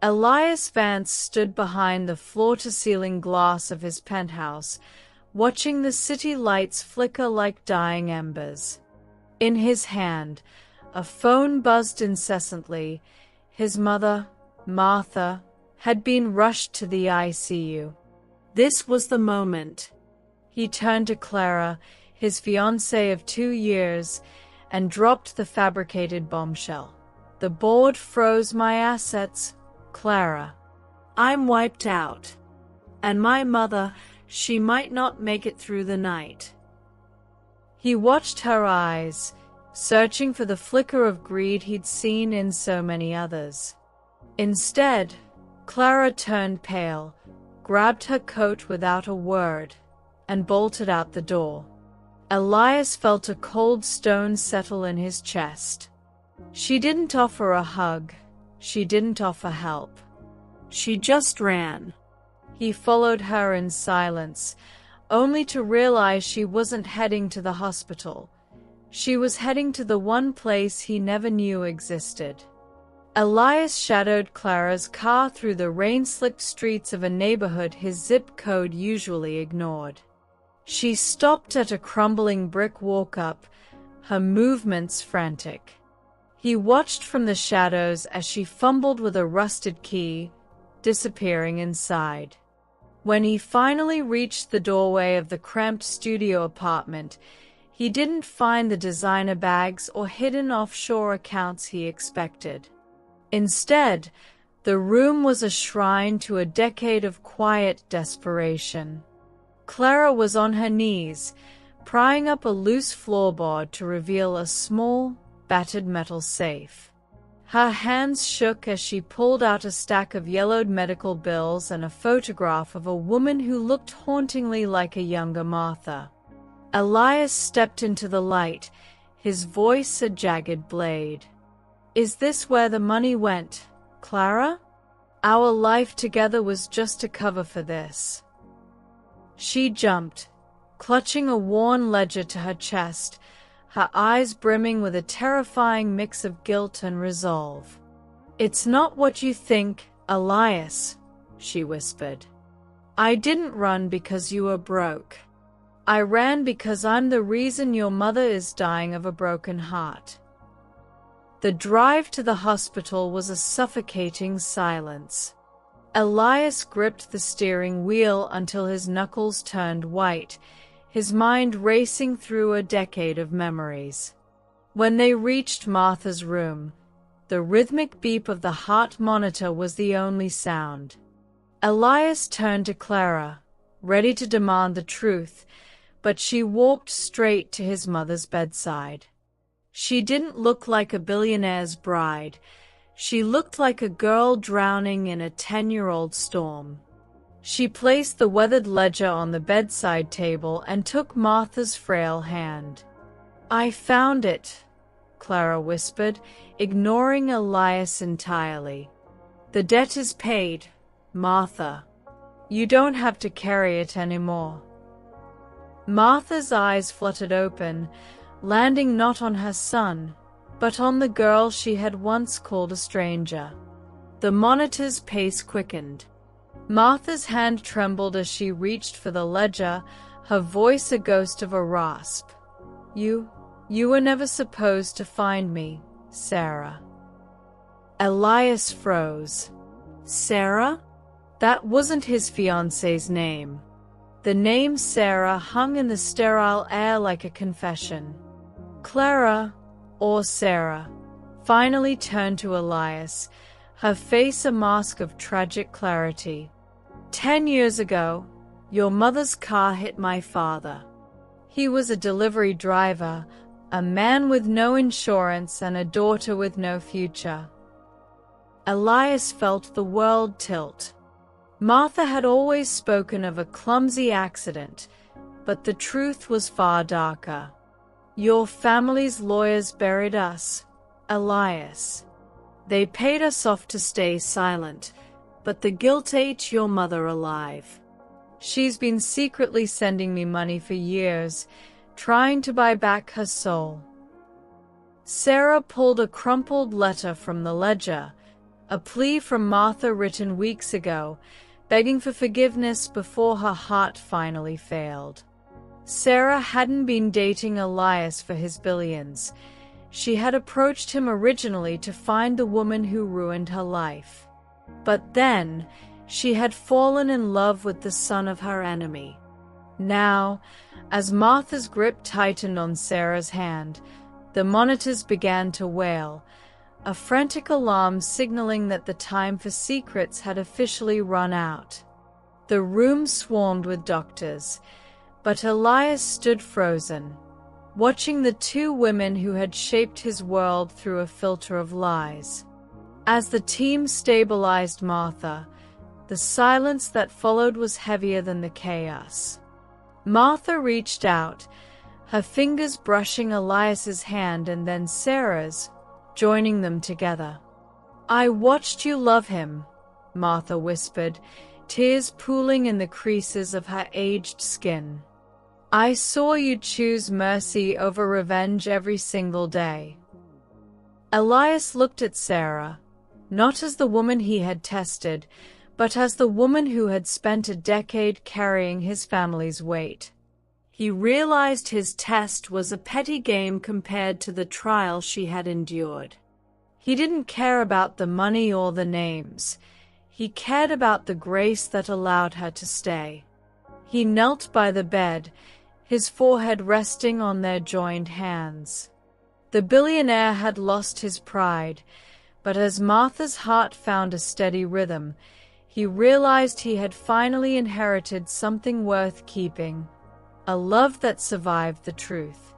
Elias Vance stood behind the floor-to-ceiling glass of his penthouse, watching the city lights flicker like dying embers. In his hand, a phone buzzed incessantly. His mother, Martha, had been rushed to the ICU. This was the moment. He turned to Clara, his fiancée of 2 years, and dropped the fabricated bombshell. "The board froze my assets, Clara. I'm wiped out. And my mother, she might not make it through the night." He watched her eyes, searching for the flicker of greed he'd seen in so many others. Instead, Clara turned pale, grabbed her coat without a word, and bolted out the door. Elias felt a cold stone settle in his chest. She didn't offer a hug. She didn't offer help. She just ran. He followed her in silence, only to realize she wasn't heading to the hospital. She was heading to the one place he never knew existed. Elias shadowed Clara's car through the rain-slicked streets of a neighborhood his zip code usually ignored. She stopped at a crumbling brick walk-up, her movements frantic. He watched from the shadows as she fumbled with a rusted key, disappearing inside. When he finally reached the doorway of the cramped studio apartment, he didn't find the designer bags or hidden offshore accounts he expected. Instead, the room was a shrine to a decade of quiet desperation. Clara was on her knees, prying up a loose floorboard to reveal a small, battered metal safe. Her hands shook as she pulled out a stack of yellowed medical bills and a photograph of a woman who looked hauntingly like a younger Martha. Elias stepped into the light, his voice a jagged blade. "Is this where the money went, Clara? Our life together was just a cover for this." She jumped, clutching a worn ledger to her chest, her eyes brimming with a terrifying mix of guilt and resolve. "It's not what you think, Elias," she whispered. "I didn't run because you were broke. I ran because I'm the reason your mother is dying of a broken heart." The drive to the hospital was a suffocating silence. Elias gripped the steering wheel until his knuckles turned white, his mind racing through a decade of memories. When they reached Martha's room, the rhythmic beep of the heart monitor was the only sound. Elias turned to Clara, ready to demand the truth, but she walked straight to his mother's bedside. She didn't look like a billionaire's bride. She looked like a girl drowning in a 10-year-old storm. She placed the weathered ledger on the bedside table and took Martha's frail hand. "I found it," Clara whispered, ignoring Elias entirely. "The debt is paid, Martha. You don't have to carry it anymore." Martha's eyes fluttered open, landing not on her son, but on the girl she had once called a stranger. The monitor's pace quickened. Martha's hand trembled as she reached for the ledger, her voice a ghost of a rasp. You were never supposed to find me, Sarah." Elias froze. Sarah? That wasn't his fiancée's name. The name Sarah hung in the sterile air like a confession. Clara, or Sarah, finally turned to Elias, her face a mask of tragic clarity. 10 years ago, your mother's car hit my father. He was a delivery driver, a man with no insurance and a daughter with no future. Elias felt the world tilt. Martha had always spoken of a clumsy accident, but the truth was far darker. Your family's lawyers buried us, Elias. They paid us off to stay silent, but the guilt ate your mother alive. She's been secretly sending me money for years, trying to buy back her soul. Sarah pulled a crumpled letter from the ledger, a plea from Martha written weeks ago, begging for forgiveness before her heart finally failed. Sarah hadn't been dating Elias for his billions. She had approached him originally to find the woman who ruined her life. But then, she had fallen in love with the son of her enemy. Now, as Martha's grip tightened on Sarah's hand, the monitors began to wail, a frantic alarm signaling that the time for secrets had officially run out. The room swarmed with doctors, but Elias stood frozen, watching the two women who had shaped his world through a filter of lies. As the team stabilized Martha, the silence that followed was heavier than the chaos. Martha reached out, her fingers brushing Elias's hand and then Sarah's, joining them together. "I watched you love him," Martha whispered, tears pooling in the creases of her aged skin. "I saw you choose mercy over revenge every single day." Elias looked at Sarah, not as the woman he had tested, but as the woman who had spent a decade carrying his family's weight. He realized his test was a petty game compared to the trial she had endured. He didn't care about the money or the names. He cared about the grace that allowed her to stay. He knelt by the bed, his forehead resting on their joined hands. The billionaire had lost his pride, but as Martha's heart found a steady rhythm, he realized he had finally inherited something worth keeping, a love that survived the truth.